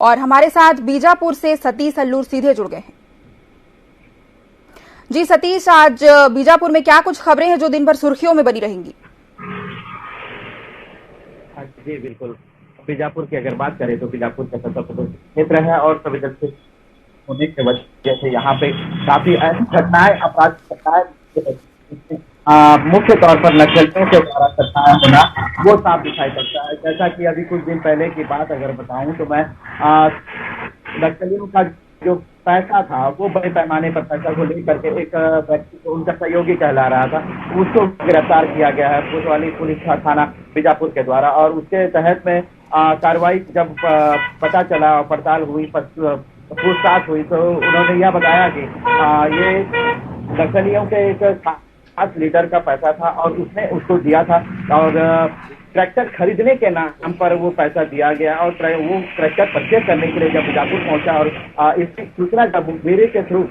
और हमारे साथ बीजापुर से सतीश अल्लूर सीधे जुड़ गए हैं। जी सतीश, आज बीजापुर में क्या कुछ खबरें हैं जो दिन भर सुर्खियों में बनी रहेंगी? जी बिल्कुल। बीजापुर की अगर बात करें तो बीजापुर का सबसे प्रमुख क्षेत्र है और संवेदनशील होने की वजह से यहाँ पे काफी ऐसी घटनाएं, आपराधिक घटनाएं मुख्य तौर पर नक्सलियों के द्वारा घटनाएं होना वो साफ दिखाई पड़ता है। जैसा कि अभी कुछ दिन पहले की बात अगर बताऊं तो मैं नक्सलियों का जो पैसा था वो बड़े पैमाने पर पैसा को लेकर के एक व्यक्ति को उनका सहयोगी कहला रहा था, उसको गिरफ्तार किया गया है कोतवाली पुलिस थाना बीजापुर के द्वारा। और उसके तहत में कार्रवाई जब पता चला और पड़ताल हुई, पूछताछ हुई, तो उन्होंने यह बताया कि ये नक्सलियों के एक 5 लीटर का पैसा था और उसने उसको दिया था और ट्रैक्टर खरीदने के नाम पर वो पैसा दिया गया और वो ट्रैक्टर परचेज करने के लिए जब बीजापुर पहुंचा और इसकी सूचना जब मुखबिरी के थ्रू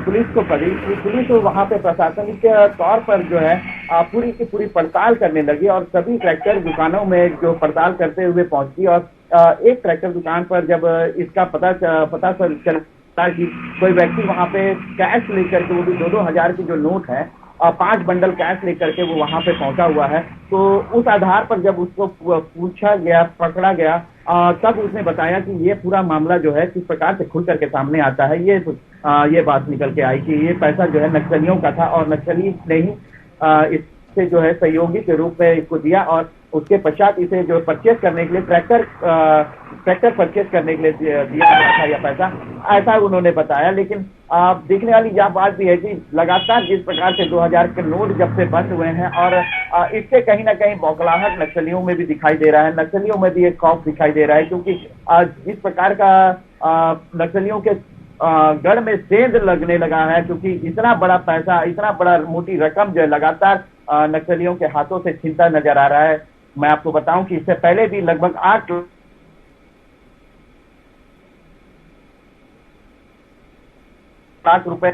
पुलिस को पड़ी, पुलिस वहां पे प्रशासनिक के तौर पर जो है पूरी की पूरी पड़ताल करने लगी और सभी ट्रैक्टर दुकानों में जो पड़ताल करते हुए पहुंची। और एक ट्रैक्टर दुकान पर जब इसका पता चला कि कोई व्यक्ति वहां पे कैश लेकर के, वो भी 2-2 हजार की जो नोट है, 5 बंडल कैश लेकर के वो वहां पे पहुंचा हुआ है, तो उस आधार पर जब उसको पूछा गया, पकड़ा गया, तब उसने बताया कि ये पूरा मामला जो है किस प्रकार से खुल करके सामने आता है। ये बात निकल के आई कि ये पैसा जो है नक्सलियों का था और नक्सली ने ही इससे जो है सहयोगी के रूप में इसको दिया और उसके पश्चात इसे जो परचेज करने के लिए ट्रैक्टर परचेज करने के लिए दिया गया था यह पैसा, ऐसा उन्होंने बताया। लेकिन देखने वाली यह बात भी है कि लगातार जिस प्रकार से 2000 के नोट जब से बंद हुए हैं और इससे कहीं ना कहीं बौखलाहट नक्सलियों में भी दिखाई दे रहा है, नक्सलियों में भी एक खौफ दिखाई दे रहा है, क्योंकि जिस प्रकार का नक्सलियों के गढ़ में सेंध लगने लगा है, क्योंकि इतना बड़ा पैसा, इतना बड़ा मोटी रकम जो है लगातार नक्सलियों के हाथों से छीनता नजर आ रहा है। मैं आपको बताऊं कि इससे पहले भी लगभग 8 लाख रुपए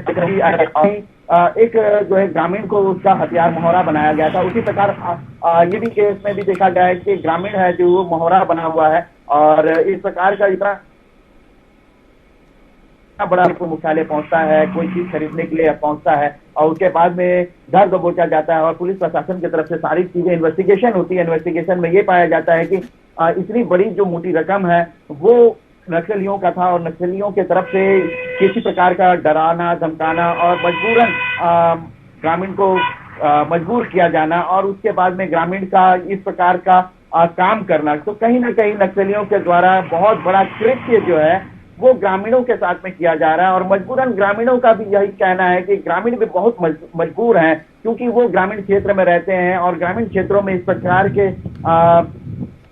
एक जो है ग्रामीण को उसका हथियार मोहरा बनाया गया था। उसी प्रकार ये भी केस में भी देखा गया है कि ग्रामीण है जो वो मोहरा बना हुआ है और इस प्रकार का इतना बड़ा मुख्यालय पहुंचता है, कोई चीज खरीदने के लिए पहुंचता है और उसके बाद में घर दबोचा जाता है और पुलिस प्रशासन की तरफ से सारी चीजें इन्वेस्टिगेशन होती है। इन्वेस्टिगेशन में ये पाया जाता है कि इतनी बड़ी जो मोटी रकम है वो नक्सलियों का था और नक्सलियों के तरफ से किसी प्रकार का डराना, धमकाना और मजबूरन ग्रामीण को मजबूर किया जाना और उसके बाद में ग्रामीण का इस प्रकार का काम करना, तो कहीं ना कहीं नक्सलियों के द्वारा बहुत बड़ा कृत्य जो है वो ग्रामीणों के साथ में किया जा रहा है। और मजबूरन ग्रामीणों का भी यही कहना है कि ग्रामीण भी बहुत मजबूर हैं, क्योंकि वो ग्रामीण क्षेत्र में रहते हैं और ग्रामीण क्षेत्रों में इस प्रकार के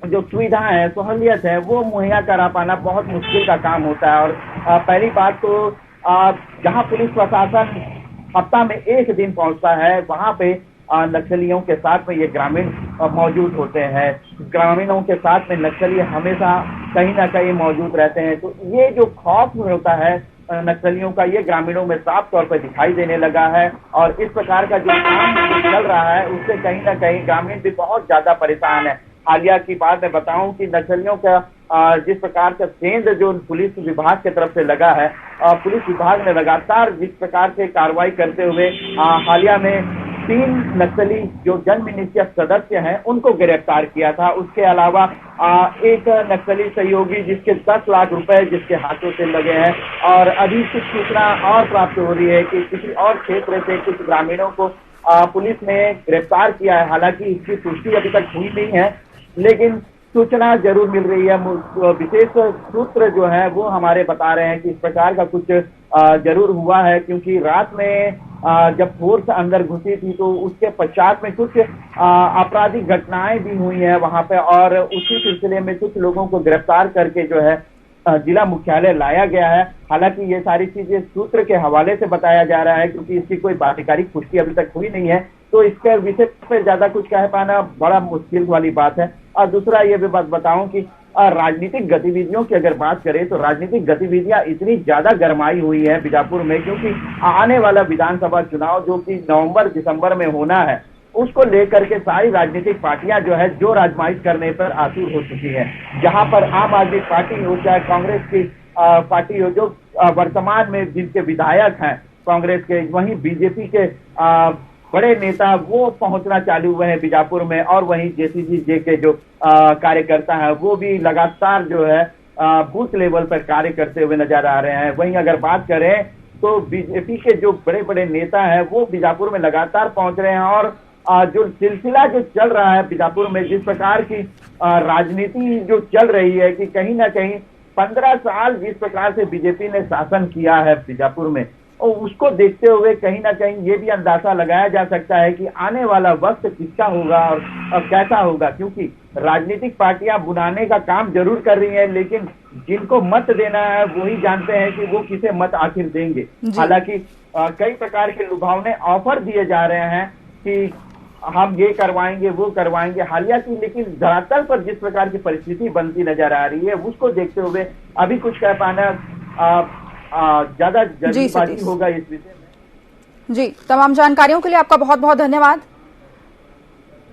जो सुविधा है, सहूलियत है, वो मुहैया करा पाना बहुत मुश्किल का काम होता है। और पहली बात तो जहां पुलिस प्रशासन हफ्ता में 1 दिन पहुंचता है, वहां पे नक्सलियों के साथ में ये ग्रामीण मौजूद होते हैं। ग्रामीणों के साथ में नक्सली हमेशा कहीं ना कहीं मौजूद रहते हैं। तो ये जो खौफ होता है नक्सलियों का, ये ग्रामीणों में साफ तौर पर दिखाई देने लगा है और इस प्रकार का जो काम चल रहा है उससे कहीं ना कहीं ग्रामीण भी बहुत ज्यादा परेशान है। हालिया की बात मैं बताऊं कि नक्सलियों का जिस प्रकार का सेंध जो पुलिस विभाग की तरफ से लगा है, पुलिस विभाग ने लगातार जिस प्रकार से कार्रवाई करते हुए हालिया में 3 नक्सली जो जनमिलिशिया सदस्य हैं उनको गिरफ्तार किया था। उसके अलावा एक नक्सली सहयोगी जिसके 10 लाख रुपए जिसके हाथों से लगे हैं और अभी कुछ सूचना और प्राप्त हो रही है कि किसी और क्षेत्र से कुछ ग्रामीणों को पुलिस ने गिरफ्तार किया है। हालांकि इसकी पुष्टि अभी तक हुई नहीं है, लेकिन सूचना जरूर मिल रही है। विशेष सूत्र जो है वो हमारे बता रहे हैं कि इस प्रकार का कुछ जरूर हुआ है, क्योंकि रात में जब फोर्स अंदर घुसी थी तो उसके पश्चात में कुछ आपराधिक घटनाएं भी हुई है वहां पे और उसी सिलसिले में कुछ लोगों को गिरफ्तार करके जो है जिला मुख्यालय लाया गया है। हालांकि ये सारी चीजें सूत्र के हवाले से बताया जा रहा है, क्योंकि इसकी कोई आधिकारिक पुष्टि अभी तक हुई नहीं है, तो इसके विषय पे ज्यादा कुछ कह पाना बड़ा मुश्किल वाली बात है। और दूसरा ये भी बात बताऊं कि राजनीतिक गतिविधियों की अगर बात करें तो राजनीतिक गतिविधियां इतनी ज्यादा गरमाई हुई है बीजापुर में, क्योंकि आने वाला विधानसभा चुनाव जो कि नवंबर दिसंबर में होना है, उसको लेकर के सारी राजनीतिक पार्टियां जो है जोर आजमाइश करने पर आतुर हो चुकी है। जहां पर आम आदमी पार्टी हो चाहे कांग्रेस की पार्टी हो, जो वर्तमान में जिनके विधायक हैं कांग्रेस के, वहीं बीजेपी के बड़े नेता वो पहुंचना चालू हुए हैं बीजापुर में, और वहीं जेसीजी के जो कार्यकर्ता हैं वो भी लगातार जो है बूथ लेवल पर कार्य करते हुए नजर आ रहे हैं। वहीं अगर बात करें तो बीजेपी के जो बड़े बड़े नेता हैं वो बीजापुर में लगातार पहुंच रहे हैं, और जो सिलसिला जो चल रहा है बीजापुर में, जिस प्रकार की राजनीति जो चल रही है कि कहीं ना कहीं 15 साल जिस प्रकार से बीजेपी ने शासन किया है बीजापुर में, और उसको देखते हुए कहीं ना कहीं ये भी अंदाजा लगाया जा सकता है कि आने वाला वक्त किसका होगा और कैसा होगा, क्योंकि राजनीतिक पार्टियां बुलाने का काम जरूर कर रही हैं, लेकिन जिनको मत देना है वही जानते हैं कि वो किसे मत आखिर देंगे। हालांकि कई प्रकार के लुभावने ऑफर दिए जा रहे हैं कि हम ये करवाएंगे वो करवाएंगे, हालिया की, लेकिन धरातल पर जिस प्रकार की परिस्थिति बनती नजर आ रही है उसको देखते हुए अभी कुछ कह पाना ज्यादा जल्दबाजी होगा इस विषय में। जी, तमाम जानकारियों के लिए आपका बहुत बहुत धन्यवाद।